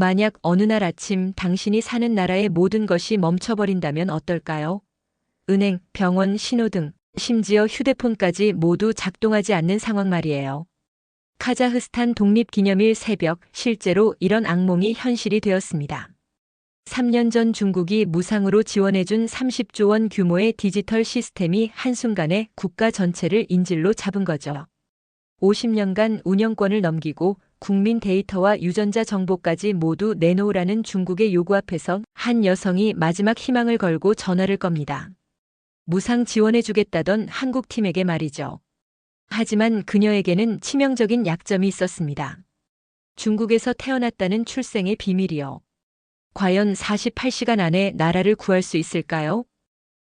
만약 어느 날 아침 당신이 사는 나라의 모든 것이 멈춰버린다면 어떨까요? 은행, 병원, 신호등, 심지어 휴대폰까지 모두 작동하지 않는 상황 말이에요. 카자흐스탄 독립기념일 새벽, 실제로 이런 악몽이 현실이 되었습니다. 3년 전 중국이 무상으로 지원해준 30조 원 규모의 디지털 시스템이 한순간에 국가 전체를 인질로 잡은 거죠. 50년간 운영권을 넘기고 국민 데이터와 유전자 정보까지 모두 내놓으라는 중국의 요구 앞에서 한 여성이 마지막 희망을 걸고 전화를 겁니다. 무상 지원해주겠다던 한국팀에게 말이죠. 하지만 그녀에게는 치명적인 약점이 있었습니다. 중국에서 태어났다는 출생의 비밀이요. 과연 48시간 안에 나라를 구할 수 있을까요?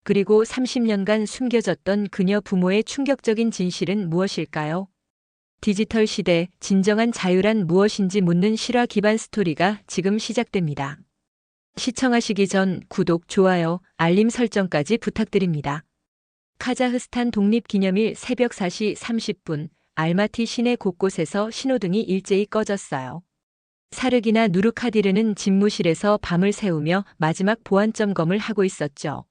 그리고 30년간 숨겨졌던 그녀 부모의 충격적인 진실은 무엇일까요? 디지털 시대, 진정한 자유란 무엇인지 묻는 실화 기반 스토리가 지금 시작됩니다. 시청하시기 전 구독, 좋아요, 알림 설정까지 부탁드립니다. 카자흐스탄 독립기념일 새벽 4시 30분, 알마티 시내 곳곳에서 신호등이 일제히 꺼졌어요. 사르기나 누르카디르는 집무실에서 밤을 새우며 마지막 보안 점검을 하고 있었죠.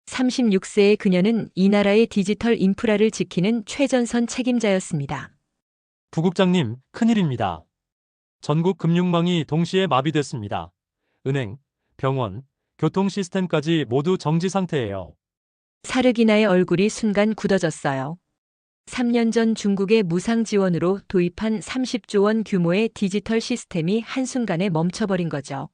36세의 그녀는 이 나라의 디지털 인프라를 지키는 최전선 책임자였습니다. 부국장님, 큰일입니다. 전국 금융망이 동시에 마비됐습니다. 은행, 병원, 교통 시스템까지 모두 정지 상태예요. 사르기나의 얼굴이 순간 굳어졌어요. 3년 전 중국의 무상 지원으로 도입한 30조 원 규모의 디지털 시스템이 한순간에 멈춰버린 거죠.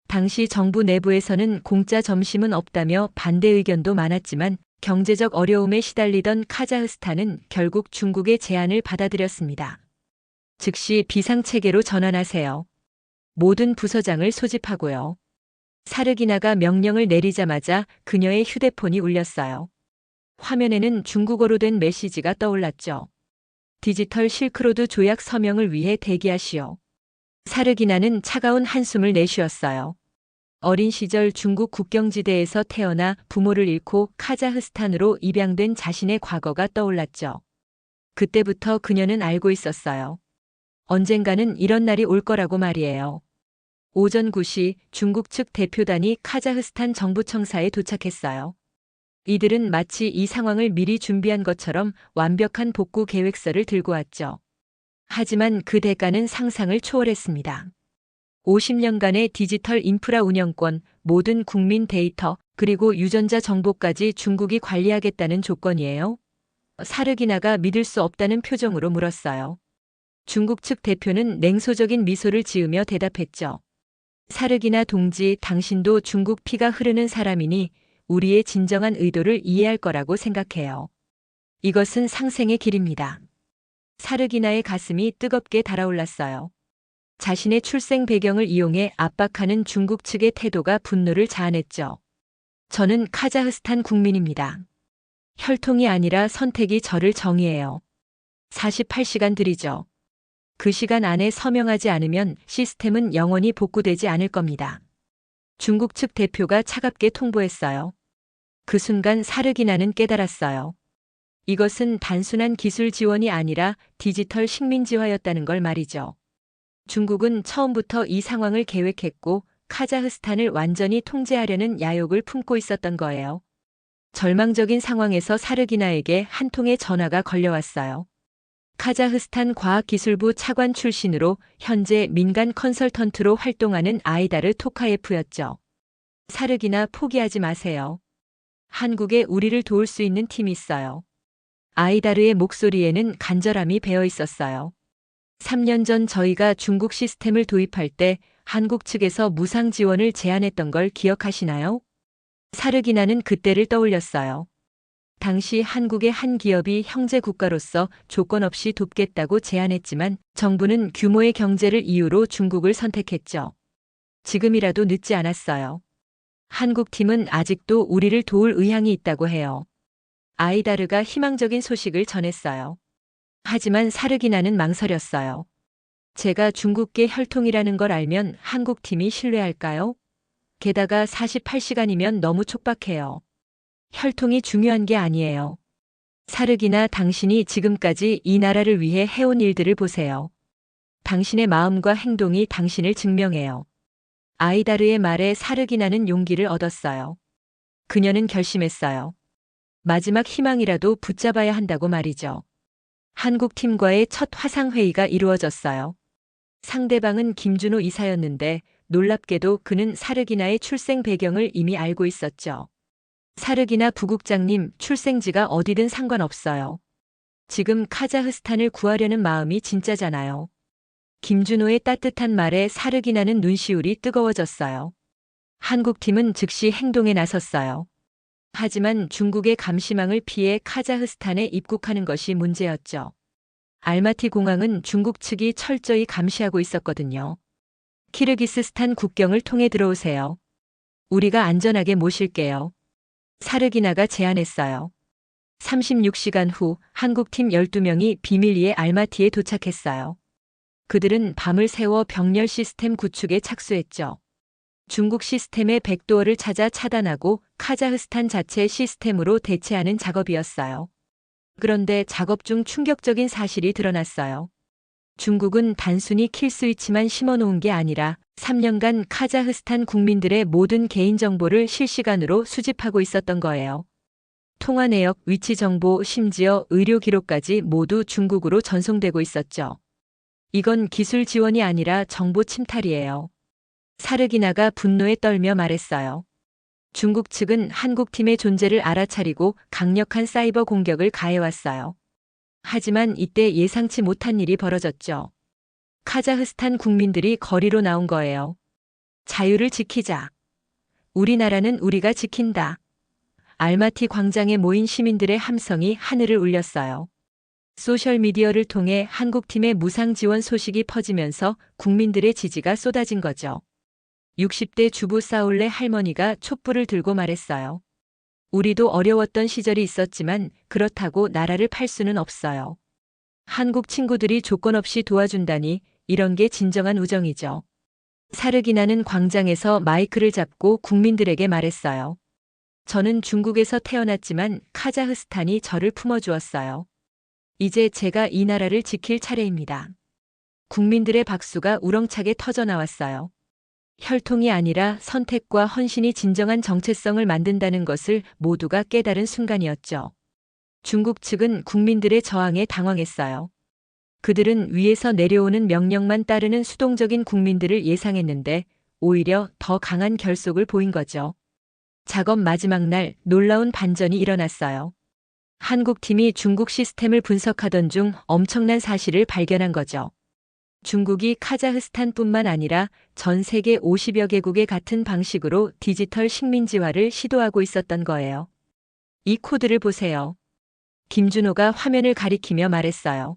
당시 정부 내부에서는 공짜 점심은 없다며 반대 의견도 많았지만 경제적 어려움에 시달리던 카자흐스탄은 결국 중국의 제안을 받아들였습니다. 즉시 비상체계로 전환하세요. 모든 부서장을 소집하고요. 사르기나가 명령을 내리자마자 그녀의 휴대폰이 울렸어요. 화면에는 중국어로 된 메시지가 떠올랐죠. 디지털 실크로드 조약 서명을 위해 대기하시오. 사르기나는 차가운 한숨을 내쉬었어요. 어린 시절 중국 국경지대에서 태어나 부모를 잃고 카자흐스탄으로 입양된 자신의 과거가 떠올랐죠. 그때부터 그녀는 알고 있었어요. 언젠가는 이런 날이 올 거라고 말이에요. 오전 9시 중국 측 대표단이 카자흐스탄 정부청사에 도착했어요. 이들은 마치 이 상황을 미리 준비한 것처럼 완벽한 복구 계획서를 들고 왔죠. 하지만 그 대가는 상상을 초월했습니다. 50년간의 디지털 인프라 운영권, 모든 국민 데이터, 그리고 유전자 정보까지 중국이 관리하겠다는 조건이에요. 사르기나가 믿을 수 없다는 표정으로 물었어요. 중국 측 대표는 냉소적인 미소를 지으며 대답했죠. 사르기나 동지, 당신도 중국 피가 흐르는 사람이니 우리의 진정한 의도를 이해할 거라고 생각해요. 이것은 상생의 길입니다. 사르기나의 가슴이 뜨겁게 달아올랐어요. 자신의 출생 배경을 이용해 압박하는 중국 측의 태도가 분노를 자아냈죠. 저는 카자흐스탄 국민입니다. 혈통이 아니라 선택이 저를 정의해요. 48시간 드리죠. 그 시간 안에 서명하지 않으면 시스템은 영원히 복구되지 않을 겁니다. 중국 측 대표가 차갑게 통보했어요. 그 순간 사르기나는 깨달았어요. 이것은 단순한 기술 지원이 아니라 디지털 식민지화였다는 걸 말이죠. 중국은 처음부터 이 상황을 계획했고 카자흐스탄을 완전히 통제하려는 야욕을 품고 있었던 거예요. 절망적인 상황에서 사르기나에게 한 통의 전화가 걸려왔어요. 카자흐스탄 과학기술부 차관 출신으로 현재 민간 컨설턴트로 활동하는 아이다르 토카예프였죠. 사르기나 포기하지 마세요. 한국에 우리를 도울 수 있는 팀이 있어요. 아이다르의 목소리에는 간절함이 배어 있었어요. 3년 전 저희가 중국 시스템을 도입할 때 한국 측에서 무상 지원을 제안했던 걸 기억하시나요? 사르기나는 그때를 떠올렸어요. 당시 한국의 한 기업이 형제 국가로서 조건 없이 돕겠다고 제안했지만 정부는 규모의 경제를 이유로 중국을 선택했죠. 지금이라도 늦지 않았어요. 한국 팀은 아직도 우리를 도울 의향이 있다고 해요. 아이다르가 희망적인 소식을 전했어요. 하지만 사르기나는 망설였어요. 제가 중국계 혈통이라는 걸 알면 한국 팀이 신뢰할까요? 게다가 48시간이면 너무 촉박해요. 혈통이 중요한 게 아니에요. 사르기나 당신이 지금까지 이 나라를 위해 해온 일들을 보세요. 당신의 마음과 행동이 당신을 증명해요. 아이다르의 말에 사르기나는 용기를 얻었어요. 그녀는 결심했어요. 마지막 희망이라도 붙잡아야 한다고 말이죠. 한국 팀과의 첫 화상회의가 이루어졌어요. 상대방은 김준호 이사였는데 놀랍게도 그는 사르기나의 출생 배경을 이미 알고 있었죠. 사르기나 부국장님, 출생지가 어디든 상관없어요. 지금 카자흐스탄을 구하려는 마음이 진짜잖아요. 김준호의 따뜻한 말에 사르기나는 눈시울이 뜨거워졌어요. 한국팀은 즉시 행동에 나섰어요. 하지만 중국의 감시망을 피해 카자흐스탄에 입국하는 것이 문제였죠. 알마티 공항은 중국 측이 철저히 감시하고 있었거든요. 키르기스스탄 국경을 통해 들어오세요. 우리가 안전하게 모실게요. 사르기나가 제안했어요. 36시간 후 한국팀 12명이 비밀리에 알마티에 도착했어요. 그들은 밤을 새워 병렬 시스템 구축에 착수했죠. 중국 시스템의 백도어를 찾아 차단하고 카자흐스탄 자체 시스템으로 대체하는 작업이었어요. 그런데 작업 중 충격적인 사실이 드러났어요. 중국은 단순히 킬스위치만 심어놓은 게 아니라 3년간 카자흐스탄 국민들의 모든 개인정보를 실시간으로 수집하고 있었던 거예요. 통화 내역, 위치 정보, 심지어 의료 기록까지 모두 중국으로 전송되고 있었죠. 이건 기술 지원이 아니라 정보 침탈이에요. 사르기나가 분노에 떨며 말했어요. 중국 측은 한국팀의 존재를 알아차리고 강력한 사이버 공격을 가해왔어요. 하지만 이때 예상치 못한 일이 벌어졌죠. 카자흐스탄 국민들이 거리로 나온 거예요. 자유를 지키자. 우리나라는 우리가 지킨다. 알마티 광장에 모인 시민들의 함성이 하늘을 울렸어요. 소셜미디어를 통해 한국팀의 무상 지원 소식이 퍼지면서 국민들의 지지가 쏟아진 거죠. 60대 주부 사울레 할머니가 촛불을 들고 말했어요. 우리도 어려웠던 시절이 있었지만 그렇다고 나라를 팔 수는 없어요. 한국 친구들이 조건 없이 도와준다니 이런 게 진정한 우정이죠. 사르기나는 광장에서 마이크를 잡고 국민들에게 말했어요. 저는 중국에서 태어났지만 카자흐스탄이 저를 품어주었어요. 이제 제가 이 나라를 지킬 차례입니다. 국민들의 박수가 우렁차게 터져나왔어요. 혈통이 아니라 선택과 헌신이 진정한 정체성을 만든다는 것을 모두가 깨달은 순간이었죠. 중국 측은 국민들의 저항에 당황했어요. 그들은 위에서 내려오는 명령만 따르는 수동적인 국민들을 예상했는데 오히려 더 강한 결속을 보인 거죠. 작업 마지막 날 놀라운 반전이 일어났어요. 한국팀이 중국 시스템을 분석하던 중 엄청난 사실을 발견한 거죠. 중국이 카자흐스탄뿐만 아니라 전 세계 50여 개국의 같은 방식으로 디지털 식민지화를 시도하고 있었던 거예요. 이 코드를 보세요. 김준호가 화면을 가리키며 말했어요.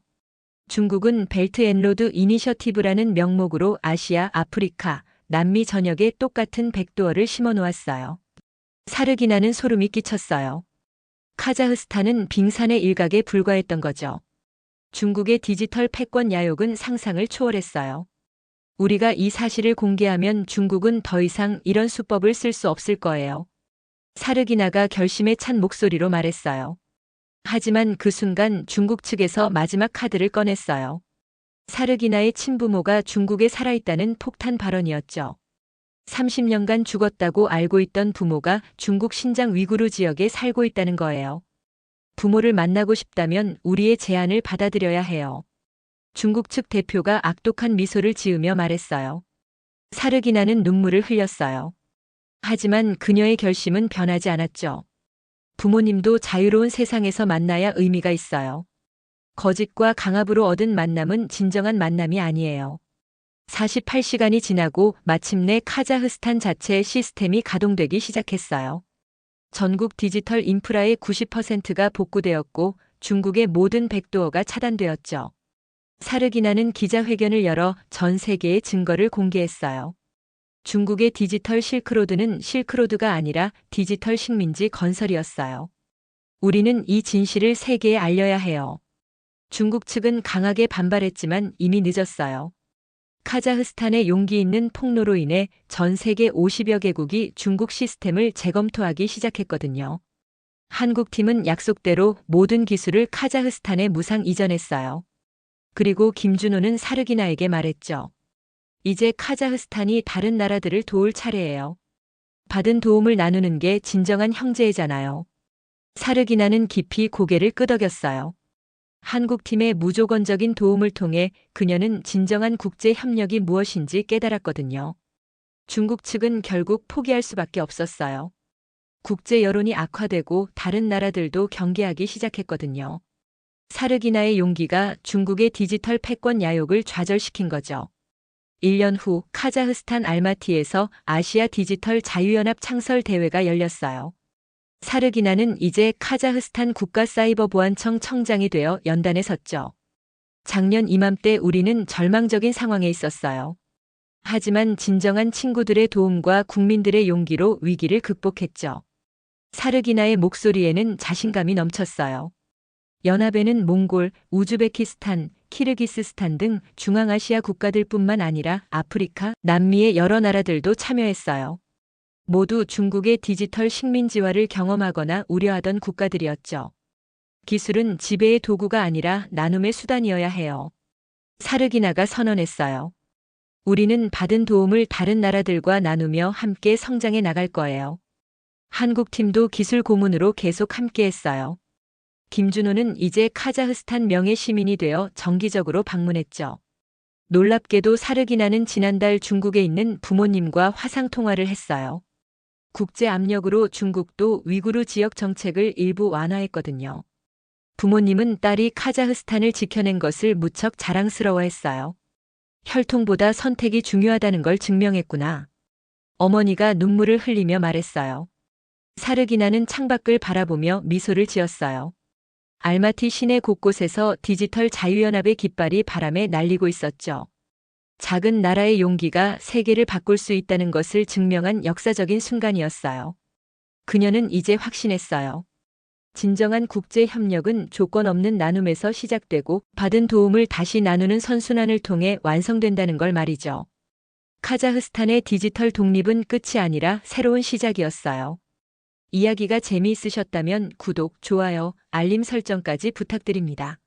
중국은 벨트 앤 로드 이니셔티브라는 명목으로 아시아, 아프리카, 남미 전역에 똑같은 백도어를 심어 놓았어요. 사르기나는 소름이 끼쳤어요. 카자흐스탄은 빙산의 일각에 불과했던 거죠. 중국의 디지털 패권 야욕은 상상을 초월했어요. 우리가 이 사실을 공개하면 중국은 더 이상 이런 수법을 쓸 수 없을 거예요. 사르기나가 결심에 찬 목소리로 말했어요. 하지만 그 순간 중국 측에서 마지막 카드를 꺼냈어요. 사르기나의 친부모가 중국에 살아있다는 폭탄 발언이었죠. 30년간 죽었다고 알고 있던 부모가 중국 신장 위구르 지역에 살고 있다는 거예요. 부모를 만나고 싶다면 우리의 제안을 받아들여야 해요. 중국 측 대표가 악독한 미소를 지으며 말했어요. 사르기나는 눈물을 흘렸어요. 하지만 그녀의 결심은 변하지 않았죠. 부모님도 자유로운 세상에서 만나야 의미가 있어요. 거짓과 강압으로 얻은 만남은 진정한 만남이 아니에요. 48시간이 지나고 마침내 카자흐스탄 자체 시스템이 가동되기 시작했어요. 전국 디지털 인프라의 90%가 복구되었고 중국의 모든 백도어가 차단되었죠. 사르기나는 기자회견을 열어 전 세계의 증거를 공개했어요. 중국의 디지털 실크로드는 실크로드가 아니라 디지털 식민지 건설이었어요. 우리는 이 진실을 세계에 알려야 해요. 중국 측은 강하게 반발했지만 이미 늦었어요. 카자흐스탄의 용기 있는 폭로로 인해 전 세계 50여 개국이 중국 시스템을 재검토하기 시작했거든요. 한국팀은 약속대로 모든 기술을 카자흐스탄에 무상 이전했어요. 그리고 김준호는 사르기나에게 말했죠. 이제 카자흐스탄이 다른 나라들을 도울 차례예요. 받은 도움을 나누는 게 진정한 형제잖아요. 사르기나는 깊이 고개를 끄덕였어요. 한국팀의 무조건적인 도움을 통해 그녀는 진정한 국제 협력이 무엇인지 깨달았거든요. 중국 측은 결국 포기할 수밖에 없었어요. 국제 여론이 악화되고 다른 나라들도 경계하기 시작했거든요. 사르기나의 용기가 중국의 디지털 패권 야욕을 좌절시킨 거죠. 1년 후 카자흐스탄 알마티에서 아시아 디지털 자유연합 창설 대회가 열렸어요. 사르기나는 이제 카자흐스탄 국가사이버보안청 청장이 되어 연단에 섰죠. 작년 이맘때 우리는 절망적인 상황에 있었어요. 하지만 진정한 친구들의 도움과 국민들의 용기로 위기를 극복했죠. 사르기나의 목소리에는 자신감이 넘쳤어요. 연합에는 몽골, 우즈베키스탄, 키르기스스탄 등 중앙아시아 국가들뿐만 아니라 아프리카, 남미의 여러 나라들도 참여했어요. 모두 중국의 디지털 식민지화를 경험하거나 우려하던 국가들이었죠. 기술은 지배의 도구가 아니라 나눔의 수단이어야 해요. 사르기나가 선언했어요. 우리는 받은 도움을 다른 나라들과 나누며 함께 성장해 나갈 거예요. 한국팀도 기술 고문으로 계속 함께했어요. 김준호는 이제 카자흐스탄 명예 시민이 되어 정기적으로 방문했죠. 놀랍게도 사르기나는 지난달 중국에 있는 부모님과 화상 통화를 했어요. 국제 압력으로 중국도 위구르 지역 정책을 일부 완화했거든요. 부모님은 딸이 카자흐스탄을 지켜낸 것을 무척 자랑스러워했어요. 혈통보다 선택이 중요하다는 걸 증명했구나. 어머니가 눈물을 흘리며 말했어요. 사르기나는 창밖을 바라보며 미소를 지었어요. 알마티 시내 곳곳에서 디지털 자유연합의 깃발이 바람에 날리고 있었죠. 작은 나라의 용기가 세계를 바꿀 수 있다는 것을 증명한 역사적인 순간이었어요. 그녀는 이제 확신했어요. 진정한 국제 협력은 조건 없는 나눔에서 시작되고 받은 도움을 다시 나누는 선순환을 통해 완성된다는 걸 말이죠. 카자흐스탄의 디지털 독립은 끝이 아니라 새로운 시작이었어요. 이야기가 재미있으셨다면 구독, 좋아요, 알림 설정까지 부탁드립니다.